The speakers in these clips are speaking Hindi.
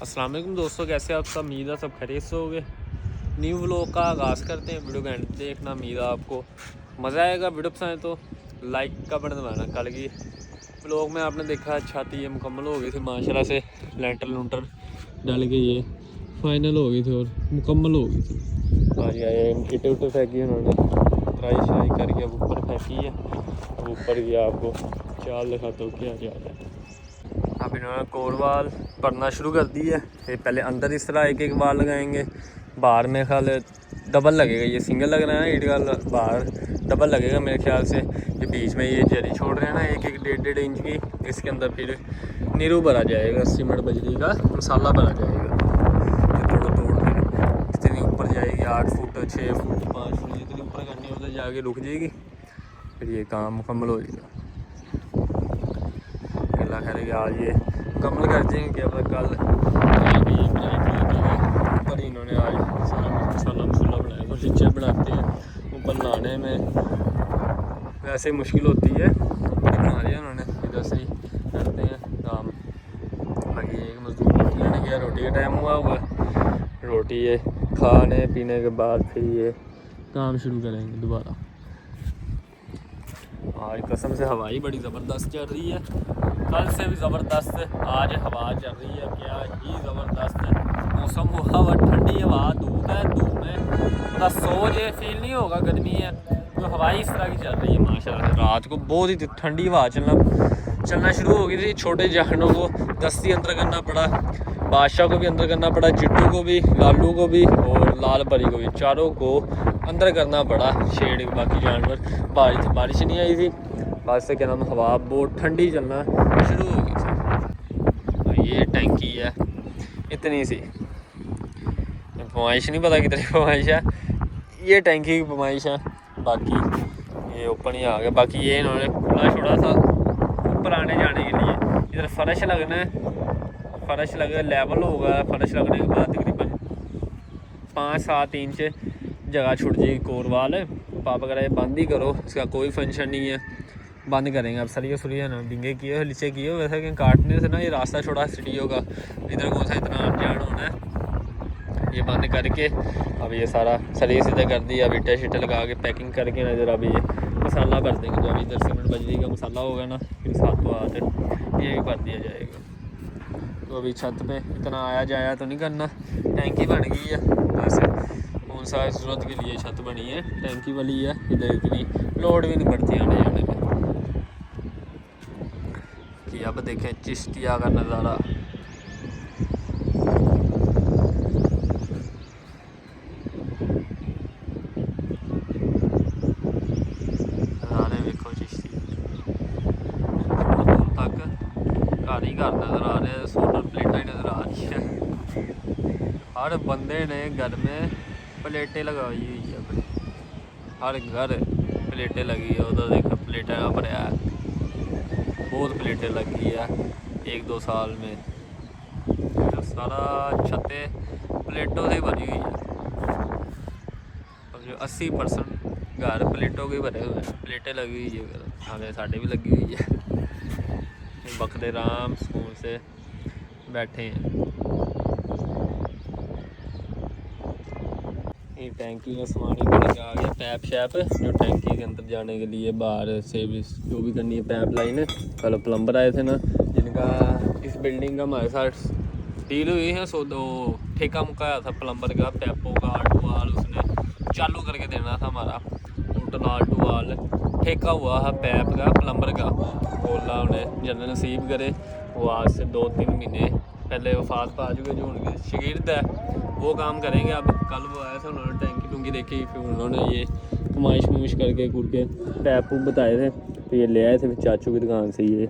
अस्सलाम वालेकुम दोस्तों, कैसे आप सब? उम्मीद है सब खैरियत से होंगे। न्यू व्लॉग का आगाज़ करते हैं। वीडियो का एंड देखना, उम्मीद है आपको मज़ा आएगा। वीडियो पसंद तो लाइक का बटन दबाना। कल की व्लॉग में आपने देखा छत ये मुकम्मल हो गई थी माशाल्लाह से, लेंटर लूंटर डाल के ये फाइनल हो गई थी और मुकम्मल हो गई थी। हाँ जी, आए इटे उटे फेंकी उन्होंने, ट्राई शाई करके अब ऊपर फेंकी है। अब ऊपर भी आपको चाल दिखाता हूँ क्या जा रहा है। अब इन्होंने कोर वाल पड़ना शुरू कर दी है। ये पहले अंदर इस तरह एक एक वाल लगाएंगे, बाहर में ख्याल डबल लगेगा। ये सिंगल लग रहा है ईट का, बाहर डबल लगेगा मेरे ख्याल से। ये बीच में ये जरी छोड़ रहे हैं ना, एक एक 1.5 इंच की, इसके अंदर फिर नीरू भरा जाएगा, सीमेंट बजरी का मसाला भरा जाएगा। ये तोड़ तोड़ फिर जितनी ऊपर जाएगी 8 फुट 6 फुट 5 फुट जितनी ऊपर करनी है उधर जाके रुक जाएगी, फिर ये काम मुकम्मल हो जाएगा। अल्लाह करेगा आज ये मुकम्मल कर देंगे। क्या पता कल ऊपर इन्होंने आज सारा मसाला मसूला बनाया। वो नीचे बनाते हैं, ऊपर लाने में वैसे मुश्किल होती है, ऊपर बना दिया उन्होंने, इधर से ही करते हैं काम। बाकी एक मजदूर रोटी लेने गया, रोटी का टाइम हुआ होगा, रोटी ये खाने पीने के बाद फिर ये काम शुरू करेंगे दोबारा। आज कसम से हवा ही बड़ी ज़बरदस्त चल रही है, कल से भी ज़बरदस्त आज हवा चल रही है। क्या ही ज़बरदस्त है मौसम, हवा ठंडी हवा, धूप है, धूप में बस सोच ये फील नहीं होगा गर्मी है, तो हवा ही इस तरह की चल रही है माशाल्लाह। रात को बहुत ही ठंडी हवा चलना शुरू हो गई थी। छोटे जानवरों को दस्ती अंदर करना पड़ा, बादशाह को भी अंदर करना पड़ा, जिट्टू को भी, लालू को भी और लाल परी को भी, चारों को अंदर करना पड़ा शेड। बाकी जानवर बारिश नहीं आई थी, बारिश से क्या नाम हवा बहुत ठंडी चलना शुरू हो गई थी। ये टैंकी है इतनी सी, फरमाइश नहीं पता कितनी फरमाइश है, ये टैंकी की फरमाइश है। बाकी ये ओपन ही आ गया। बाकी ये इन्होंने खुला छोड़ा था ऊपर आने जाने के लिए। इधर फर्श लगना है, फर्श लगे लेवल होगा, फर्श लगने के बाद तकरीबन 5-7 इंच जगह छुट जाएगी। कोर वाल पापा कह रहे बंद ही करो, इसका कोई फंक्शन नहीं है, बंद करेंगे। अब सरिया ना बिंगे किए हुए नीचे किए हुए, वैसे कि काटने से ना ये रास्ता छोड़ा सीढ़ियों का, इधर कौन सा इतना आन जान होना है। ये बंद करके अब ये सारा सरिया सीधा कर दिया। अब ईटा शीटा लगा के पैकिंग करके ना इधर अब ये मसाला भर देंगे। जो अभी इधर सीमेंट बजरी का मसाला होगा ना, फिर सातों हाथ ये भी भर दिया जाएगा। तो अभी छत पे इतना आया जाया तो नहीं करना, टैंकी बन गई है, वैसे कौन सा ज़रूरत के लिए छत बनी है, टैंकी वाली है। इधर इतनी लोड भी नहीं पड़ती आने जाने में। कि अब देखें चिश्तिया का नज़ारा। नज़ारे देखो चिश्ती, दूर तक घर ही घर नज़र आ रहे हैं, सोलर प्लेटें ही नज़र आ रही है। हर बंदे ने घर में प्लेटें लगाई हुई है, हर घर प्लेटें लगी है। उधर देखो प्लेटें का भरया है, बहुत प्लेटें लगी है 1-2 साल में। तो सारा छतें प्लेटों से भरी हुई है, और जो 80% घर प्लेटों के भरे हुए हैं, प्लेटें लगी हुई है। हमें साढ़े भी लगी हुई है। बकरे आराम सुकून से बैठे हैं। ये टैंकी का सामान ही आ गया, पैप शैप जो टैंकी के अंदर जाने के लिए, बाहर से भी जो भी करनी है पैप लाइन। कल प्लम्बर आए थे ना, जिनका इस बिल्डिंग का हमारे साथ डील हुई है, सो दो ठेका मुकाया था प्लम्बर का, पैपों का आल्टो वाल उसने चालू करके देना था हमारा। टोटल आल्टो वाल ठेका हुआ है पैप का, प्लम्बर का। बोला उन्हें जल्द नसीब करे, वो आज से 2-3 महीने पहले वफात पा चुके, जो उनके शागिर्द है वो काम करेंगे। अब कल वो आया था, उन्होंने टैंकी टूंकी देखी, फिर उन्होंने ये कमाइश करके करके पैप बताए थे, तो ये ले आए थे फिर चाचू की दुकान से, ये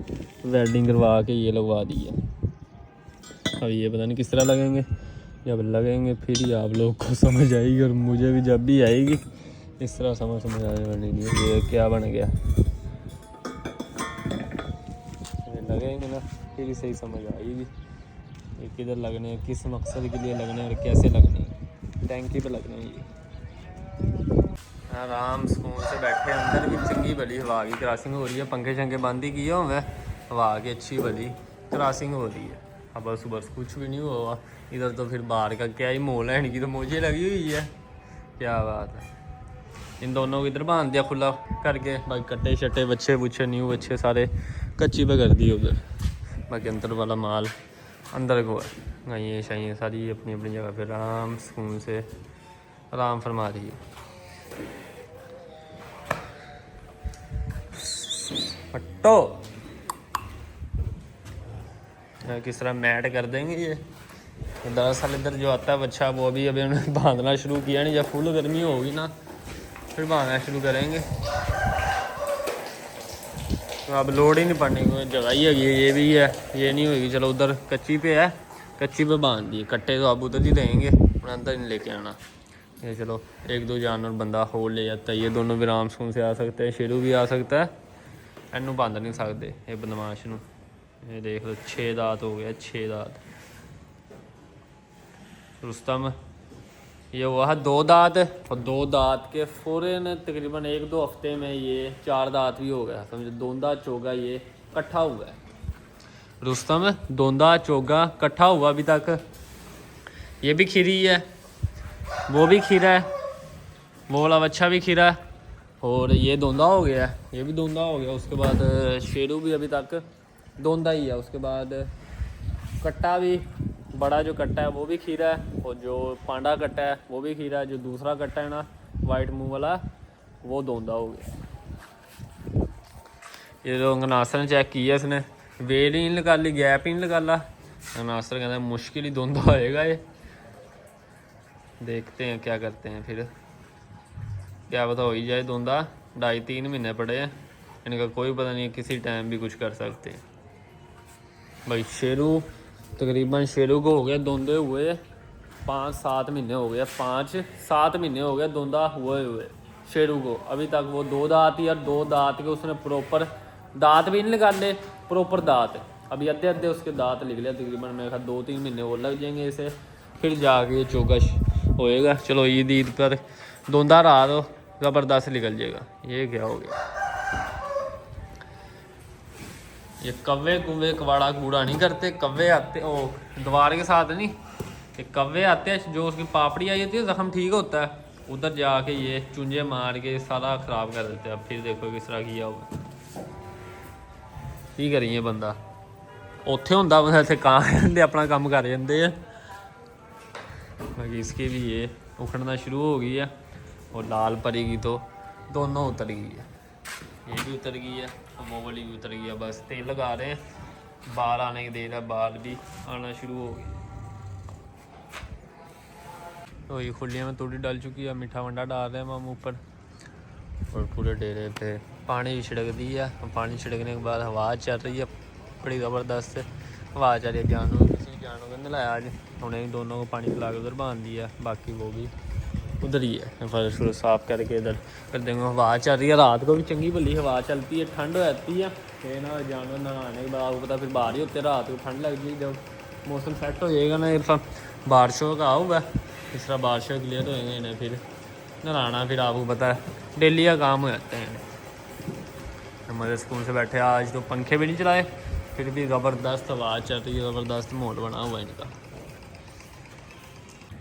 वेल्डिंग करवा के ये लगवा दी है। अब ये पता नहीं किस तरह लगेंगे, जब लगेंगे फिर ही आप लोग को समझ आएगी, और मुझे भी जब भी आएगी इस तरह समझ आने वाली नहीं है। ये क्या बन गया, ये लगेंगे ना फिर ही सही समझ आएगी ये किधर लगने, किस मकसद के लिए लगने और कैसे लगने। टैंकी पे लगने ये आराम सुकून से बैठे, अंदर भी चंगी भली हवा की क्रॉसिंग हो रही है। पंखे शंखे बंद ही किए हुए, हवा की अच्छी भली क्रॉसिंग हो रही है। अब बस बस कुछ भी नहीं हुआ। इधर तो फिर बाहर का क्या ही मोल है, इनकी तो मुझे लगी हुई है। क्या बात है। इन दोनों को इधर बांध दिया खुला करके, बाकी कट्टे शट्टे बच्चे बुच्छे न्यू बच्चे सारे कच्ची पे कर दिए उधर। बाकी अंदर वाला माल अंदर को है। गाइयाँ शाइयाँ सारी अपनी अपनी जगह पे आराम सुकून से आराम फरमा रही है। हटो, किस तरह मैट कर देंगे ये। दरअसल इधर जो आता है बच्चा वो अभी उन्होंने बांधना शुरू किया नहीं, जब फुल गर्मी होगी ना फिर बांधना शुरू करेंगे। तो अब लोड ही नहीं पड़नी, जगह ही है ये भी है, ये नहीं होगी। चलो उधर कच्ची पे है, कच्ची पे बांध दिए कट्टे, तो अब उधर ही रहेंगे, अंदर नहीं लेके आना। ये चलो एक दो जानवर बंदा हो ले जाता है, ये दोनों भी आराम सुकून से आ सकते हैं। शेरू भी आ सकता है, इनू बांध नहीं सकते ये बदमाश नू। ये देख लो 6 दांत हो गया, 6 दांत। रुस्तम ये हुआ 2 दांत, और 2 दांत के फ़ौरन तकरीबन 1-2 हफ्ते में ये 4 दांत भी हो गया। समझो दोंदा चोगा ये इकट्ठा हुआ है। रुस्तम दोंदा चोगा इकट्ठा हुआ अभी तक। ये भी खीरी है, वो भी खीरा है, वो वाला बच्चा भी खीरा है, और ये दोंदा हो गया है, ये भी दोंदा हो गया। उसके बाद शेरू भी अभी तक दोंदा ही है। उसके बाद कट्टा भी, बड़ा जो कट्टा है वो भी खीरा है, और जो पांडा कट्टा है वो भी खीरा है। जो दूसरा कट्टा है ना वाइट मुंह वाला, वो दोंदा हो गया। ये जो गनासर ने चेक किया, इसने वेल ही नहीं निकाली, गैप ही नहीं निकाला। गनासर कहता है मुश्किल ही दोंदा होएगा ये। देखते हैं क्या करते हैं फिर, क्या पता हो ही जाए दोंदा। 2.5-3 महीने पड़े हैं, इनका कोई पता नहीं, किसी टाइम भी कुछ कर सकते हैं भाई। शेरू तकरीबन शेरू को हो गया दोंदे हुए 5-7 महीने हो गए, 5-7 महीने हो गए दोंदा हुए शेरू को। अभी तक वो 2 दांत ही, और 2 दांत के उसने प्रॉपर दांत भी नहीं निकाले, प्रॉपर दांत। अभी अद्धे उसके दांत निकले। तकरीबन मेरे ख्याल 2-3 महीने और लग जाएंगे इसे, फिर जाके ये चोगा होएगा। चलो ईद पर दोंदा रहा तो ज़बरदस्त निकल जाएगा। ये क्या हो गया, ये कव्वे कुव्वे कवाड़ा कूड़ा नहीं करते। कव्वे आते ओ दीवार के साथ नहीं, ये कव्वे आते हैं, जो उसकी पापड़ी आई होती है, ज़ख्म ठीक होता है, उधर जाके ये चुंझे मार के सारा ख़राब कर देते हैं। अब फिर देखो किस तरह किया होगा, की करिए बंदा उत्थे होंदा बंदा, इत्थे कां जाते अपना काम कर जाते हैं। बाकी इसकी भी ये उखड़ना शुरू हो गई है, और लाल परी की तो दोनों उतर गई है। ये भी उतर गई है, वो वाली भी उतर गई है। बस तेल लगा रहे हैं, बाल आने की देर है, बाल भी आना शुरू हो गए। तो ये खुलियाँ में थोड़ी डाल चुकी है, मीठा वंडा डाल रहे हैं हम ऊपर, और पूरे डेरे पे पानी भी छिड़क दी है। पानी छिड़कने के बाद हवा चल रही है बड़ी ज़बरदस्त हवा चल रही है। किसी जानवर को नलाया आज, उन्हें दोनों को पानी पिला के उधर बांध दिया, बाकी वो भी उधर ही है। फर्श फुर्श साफ करके इधर कर देंगे। हवा चल रही है, रात को भी चंगी भली हवा चलती है, ठंड हो जाती है। फिर ना जानवर नहाने के बाद आपको पता फिर बाहर ही होते, रात को ठंड लग जाएगी। जब मौसम सेट हो जाएगा ना, बारिशों का हुआ इस तरह बारिशें क्लियर हो जाएंगे, इन्हें फिर नहाना फिर आपको पता है डेली का काम हो जाते हैं। हमारे स्कूल से बैठे, आज तो पंखे भी नहीं चलाए, फिर भी ज़बरदस्त हवा चल रही है, ज़बरदस्त माहौल बना हुआ है इनका।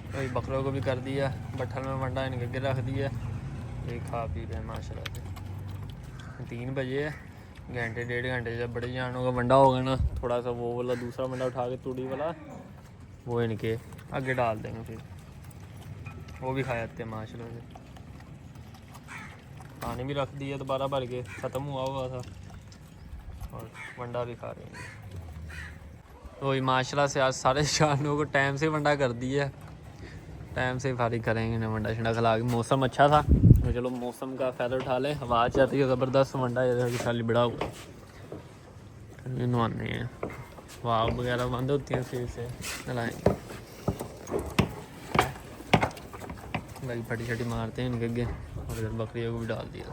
वही बकरों को भी कर दिया, बट्ठल में वंडा इनके गिर रख दिया, ये खा पी रहे हैं माशाल्लाह से। 3 बजे है, घंटे 1.5 घंटे जब बड़े जानों का वंडा होगा ना, थोड़ा सा वो वाला दूसरा वंडा उठा के तूड़ी वाला वो इनके आगे डाल देंगे, फिर वो भी खा जाते हैं माशाल्लाह से। पानी भी रख दिया दोबारा भर के, ख़त्म हुआ था, और वंडा भी खा रहे हैं। तो ये माशाल्लाह से आज सारे जानों को टाइम से वंडा कर दिया, टाइम से फारिग करेंगे ना वंडा शंडा खिला के। मौसम अच्छा था तो चलो मौसम का फ़ायदा उठा लें। हवा चल रही है ज़बरदस्त, वंडा खाली बड़ा हुआ नहाने हैं, हवा वगैरह बंद होती हैं, फिर से नलाएंगे। भाई फटी शटी मारते हैं इनके आगे, और इधर बकरियों को भी डाल दिया।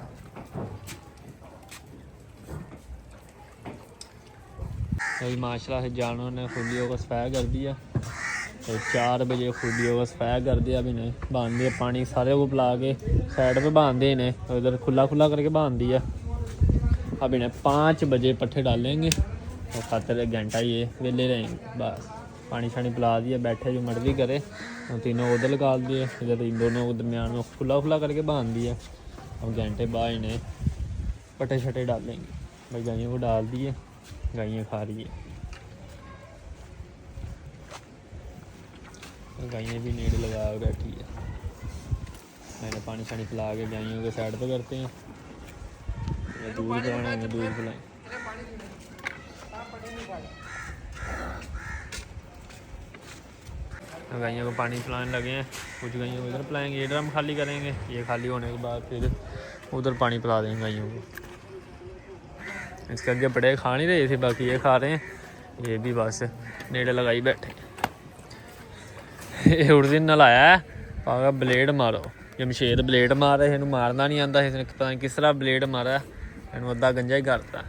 अभी माशाल्लाह से जानवरों ने खुदियों को सफाया कर दिया, तो 4 बजे खुदियों को सफाया कर दिया। अब इन्हें बांध दिया, पानी सारे को पिला के साइड पे बांध दिए इन्हें, और इधर खुला खुला करके बांध दिया। अब इन्हें 5 बजे पट्ठे डालेंगे, और खातर एक घंटा ये वेले रहेंगे बस। पानी शानी पिला दिया, बैठे जो मर्जी करे। और तीनों उधर निकाल दिए, इधर इन दोनों को दरमियान में खुला खुला करके बांध दिया। अब घंटे बाद इन्हें पटे शटे डालेंगे। भाई गायों को डाल दिए, गायें खा रही है। गायें भी नेड़े लगा बैठी है। मैंने पानी शानी पिला के गायों को साइड पर करते हैं। दूध पिलाना है, दूध पिलाएं। गायों को पानी पिलाने लगे हैं। कुछ गायों को इधर पिलाएंगे, ये ड्रम खाली करेंगे। ये खाली होने के बाद फिर उधर पानी पिला देंगे गायों को। इसके आगे बड़े खा नहीं रहे थे, बाकी ये खा रहे हैं। ये भी बस नेड़े लगाई बैठे। ये उस दिन नलाया है, पागा ब्लेड मारो। जमशेद ब्लेड मार रहे, इन्हू मारना नहीं आता। इसने पता नहीं किस तरह ब्लेड मारा, इन्हू अद्धा गंजा ही करता।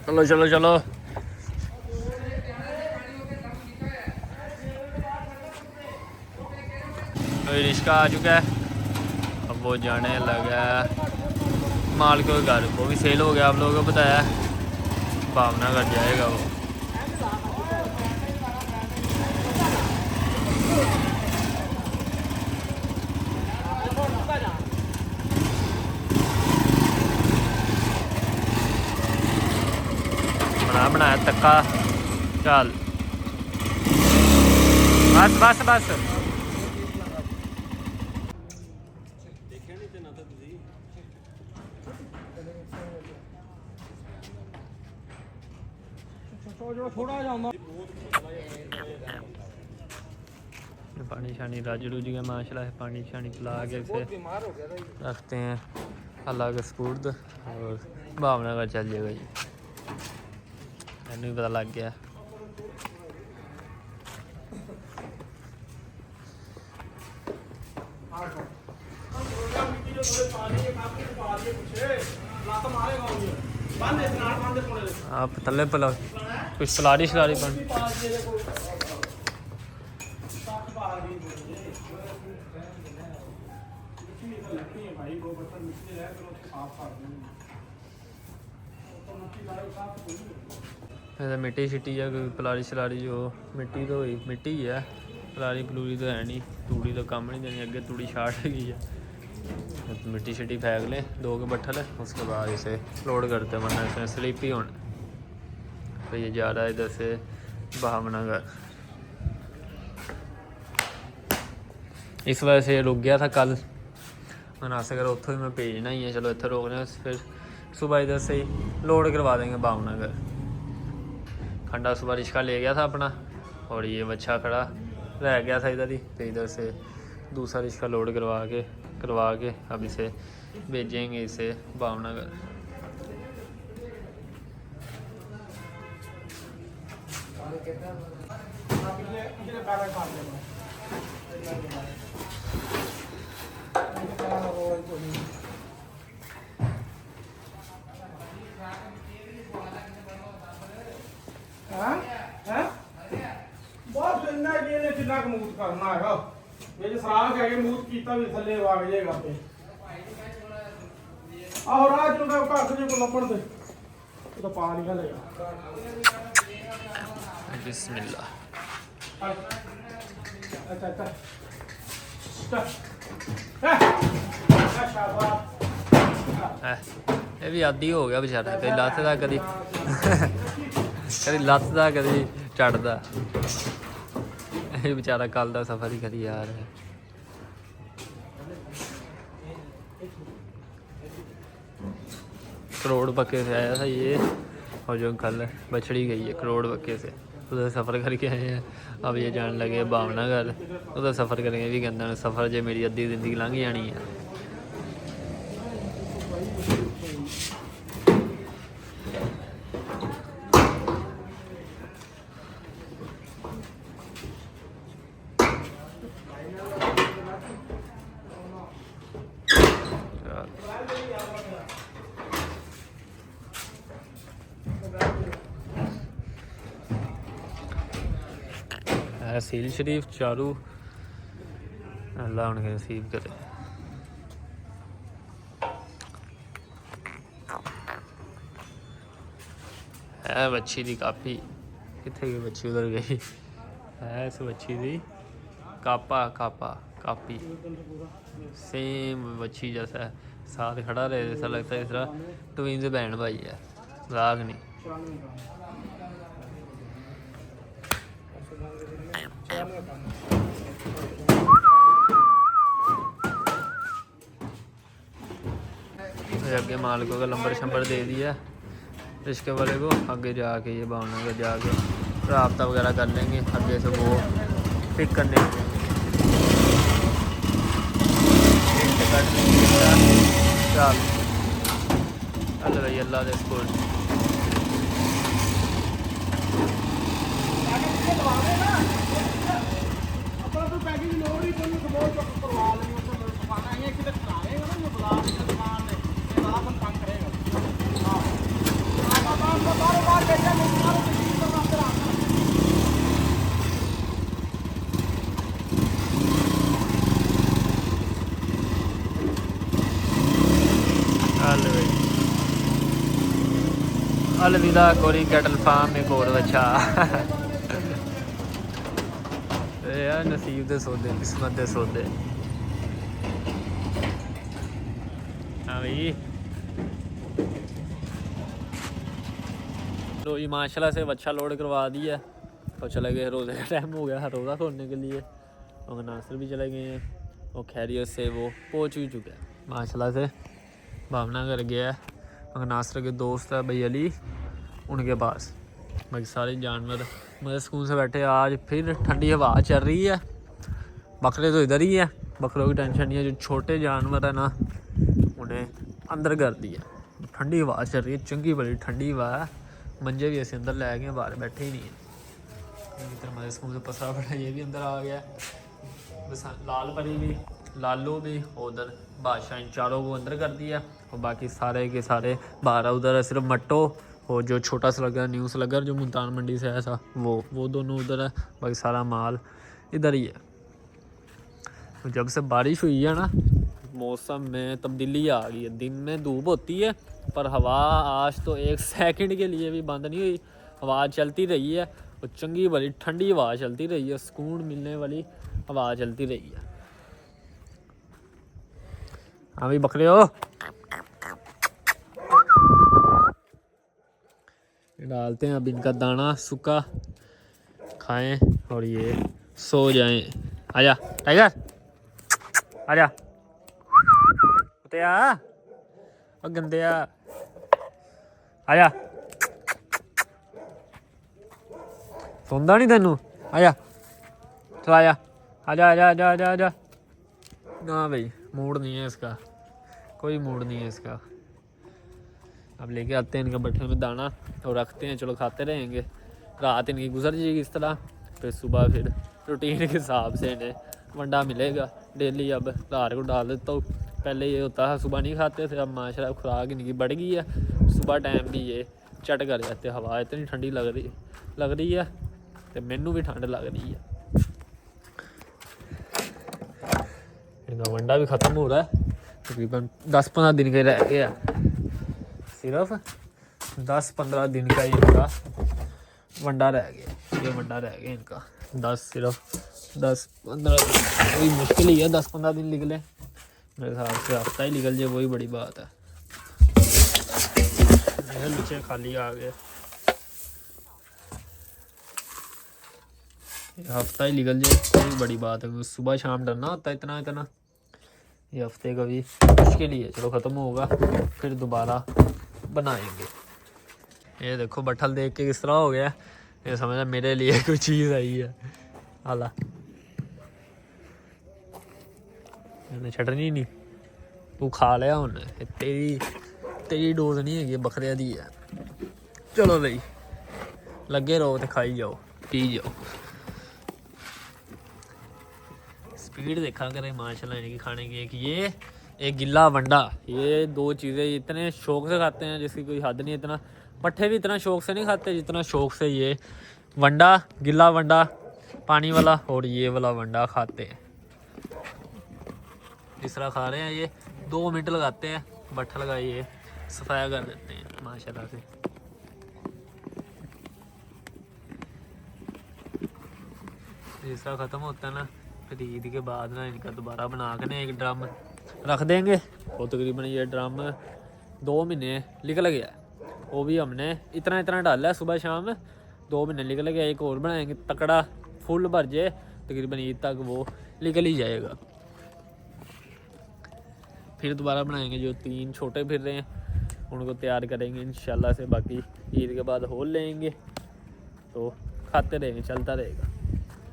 चलो चलो चलो, रिश्का आ चुका है। अब वो जाने लगा माल के घर, वो भी सेल हो गया। आप लोगों को बताया भावना कर जाएगा वो। बनाया तक्का, चल बस बस बस। पानी शानी रज रुज गया माशाल्लाह। पानी शानी पिला के फिर रखते हैं अल्लाह के स्पुर्द और भावना का चल जाएगा जी। मैंने भी पता लग गया। आप थले पला कुछ सलारी शलारी बन मिट्टी शिट्टी या कोई पलारी शलारी जो मिट्टी तो हुई मिट्टी ही है। पलारी पलूरी तो है नहीं, तूड़ी तो कम नहीं देनी। अगे तूड़ी शार्ट गई है। मिट्टी शिट्टी फेंक लें 2 के बट्ठल, उसके बाद इसे लोड करते हैं, वरना इसमें स्लिप ही होना। तो ये जा रहा है इधर से भावनगर। इस वजह से रुक गया था कल मनासगर, उतो ही मैं भेजना ही है। चलो इतना रोकने, फिर सुबह इधर से ही लोड करवा देंगे भावनगर। खंडा सुबह रिश्का ले गया था अपना, और ये बच्चा खड़ा रह गया था इधर ही। तो इधर से दूसरा रिश्का लोड करवा के अब इसे भेजेंगे इसे भावनगर। मूत करना है ये सराख है, मूत कीता भी थले वग जाएगा पे। आओ राज जो घर से जो लपड़ दे तो पा निकलेगा। बिस्मिल्लाह। अच्छा अच्छा ये भी आदी हो गया बेचारा, कभी लत्त दा कभी लत्त दा कभी चढ़दा। ये बेचारा कल का सफर ही करी यार है। करोड़ पक्के से आया था ये, और जो कल बछड़ी गई है करोड़ पक्के से, उधर सफ़र करके आए हैं। अब ये जाने लगे भावनगर, उधर सफ़र करेंगे। भी कहते सफ़र जो मेरी अद्धी जिंदगी लंघ जानी है। सील शरीफ चारू अल्लाह उनके नसीब करे। है बच्ची दी कापी, कितने गई बच्ची, उधर गई है इस बच्ची दी कापा कापी सेम बच्ची जैसा साथ खड़ा रहे, ऐसा लगता है इस तरह ट्विंस बहन भाई है, राग नहीं। अगे मालिकों का नंबर शंबर दे दिया रिश्के वाले को, आगे जाके ये भावनगर जाके रब्ता वगैरह कर लेंगे, आगे से वो पिक करने चल अल्लाह भाई अल्लाह दे स्कूल अलविदा कोरी कैटल फार्म एक और बच्चा यार नसीब दे सौदे, किस्मत दे सौदे। हाँ भाई तो ये माशाल्लाह से बच्चा लोड करवा दिया और चले गए, रोज़े का टाइम हो गया रोज़ा खोलने के लिए, और नासिर भी चले गए हैं और खैरियत से वो पहुँच भी चुका है माशाल्लाह से। भावनगर गया है, मगर नासिर के दोस्त है भाई अली, उनके पास बाकी सारे जानवर मेरे स्कूल से बैठे। आज फिर ठंडी हवा चल रही है, बकरे तो इधर ही है, बकरों की टेंशन नहीं है, जो छोटे जानवर है ना उन्हें अंदर कर दिया। ठंडी हवा चल रही है, चंगी बड़ी ठंडी हवा है, मंजे भी ऐसे अंदर ले गए, बाहर बैठे ही नहीं है। इधर हमारे स्कूल से पसरा पड़ा, ये भी अंदर आ गया, बस लाल परी भी, लालू भी, उधर बादशाह, इन चारों को अंदर कर दिया और बाकी सारे के सारे बाहर। उधर है सिर्फ मट्टो और जो छोटा स्लगर न्यू स्लगर जो मुल्तान मंडी से है ऐसा वो दोनों उधर है, बाकी सारा माल इधर ही है। तो जब से बारिश हुई है ना मौसम में तब्दीली आ गई है, दिन में धूप होती है पर हवा आज तो एक सेकंड के लिए भी बंद नहीं हुई, हवा चलती रही है और चंगी भली ठंडी हवा चलती रही है, सुकून मिलने वाली हवा चलती रही है। हाँ भाई बकरे हो, डालते हैं अब इनका दाना सूखा, खाएं और ये सो जाएं। आजा टाइगर आजा, कुत्तिया और गंदिया आजा, सोंदा नहीं तेनू, आजा चल आजा आजा आजा आजा आजा आजा। ना भाई मूड नहीं है इसका, कोई मूड नहीं है इसका। अब लेके आते हैं इनका बट्ठे में दाना और रखते हैं, चलो खाते रहेंगे, रात इनकी गुजर जाएगी इस तरह, फिर सुबह फिर रूटीन के हिसाब से इन्हें वंडा मिलेगा डेली। अब रात को डाल देता हूँ, पहले ये होता है सुबह नहीं खाते थे, अब माशाल्लाह खुराक इनकी बढ़ गई है, सुबह टाइम भी ये चट कर जाते। हवा इतनी ठंडी लग रही है तो मैनू भी ठंड लग रही है। इनका वंडा भी ख़त्म हो रहा है, तकरीबन 10-15 दिन के रह गया, सिर्फ 10-15 दिन का इनका वंडा रह गया, ये वंडा रह गया इनका, सिर्फ 10-15 दिन, वही मुश्किल ही है 10-15 दिन निकले, मेरे हिसाब से हफ्ता ही निकल जाए वही बड़ी बात है। नीचे खाली आ गए, हफ्ता ही निकल जाए वही बड़ी बात है, सुबह शाम डरना होता है इतना, ये हफ्ते का भी मुश्किल ही है। चलो ख़त्म होगा फिर दोबारा बनाएंगे। ये देखो बट्ठल देख के किस तरह हो गया, ये समझा मेरे लिए कोई चीज़ आई है। आला छटनी नहीं, तू खा लिया उन्हें, तेरी डोज नहीं है, बकरिया दी है। चलो भाई लगे रहो तो खाई जाओ पी जाओ, स्पीड देखा करें माशाल्लाह इनकी खाने की। एक गिल्ला वंडा, ये दो चीज़ें इतने शौक से खाते हैं जिसकी कोई हद नहीं। इतना पट्ठे भी इतना शौक से नहीं खाते जितना शौक से ये वंडा, गिल्ला वंडा पानी वाला और ये वाला वंडा खाते हैं। जिस तरह खा रहे हैं ये 2 मिनट लगाते हैं, बट्ठा लगाइए सफाया कर देते हैं माशाल्लाह से। जिस तरह ख़त्म होता है ना फिर ईद के बाद ना इनका दोबारा बना के ना एक ड्रम रख देंगे। वो तकरीबन ये ड्रम 2 महीने निकल गया, वो भी हमने इतना इतना डाला है सुबह शाम, 2 महीने निकल गया। एक और बनाएंगे तकड़ा फुल भर जाए, तकरीबन ईद तक वो निकल ही जाएगा। फिर दोबारा बनाएंगे, जो 3 छोटे फिर रहे हैं उनको तैयार करेंगे इंशाल्लाह से। बाकी ईद के बाद होल लेंगे तो खाते रहेंगे, चलता रहेगा।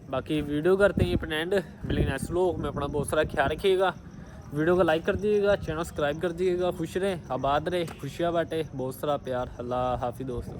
बाकी वीडियो करते हैं अपने एंड, मिलेंगे नेक्स्ट व्लॉग में। अपना बहुत सारा ख्याल रखिएगा, वीडियो को लाइक कर दीजिएगा, चैनल सब्सक्राइब कर दीजिएगा। खुश रहे, आबाद रहे, खुशियाँ बांटे, बहुत सारा प्यार। अल्लाह हाफिज़ दोस्तों।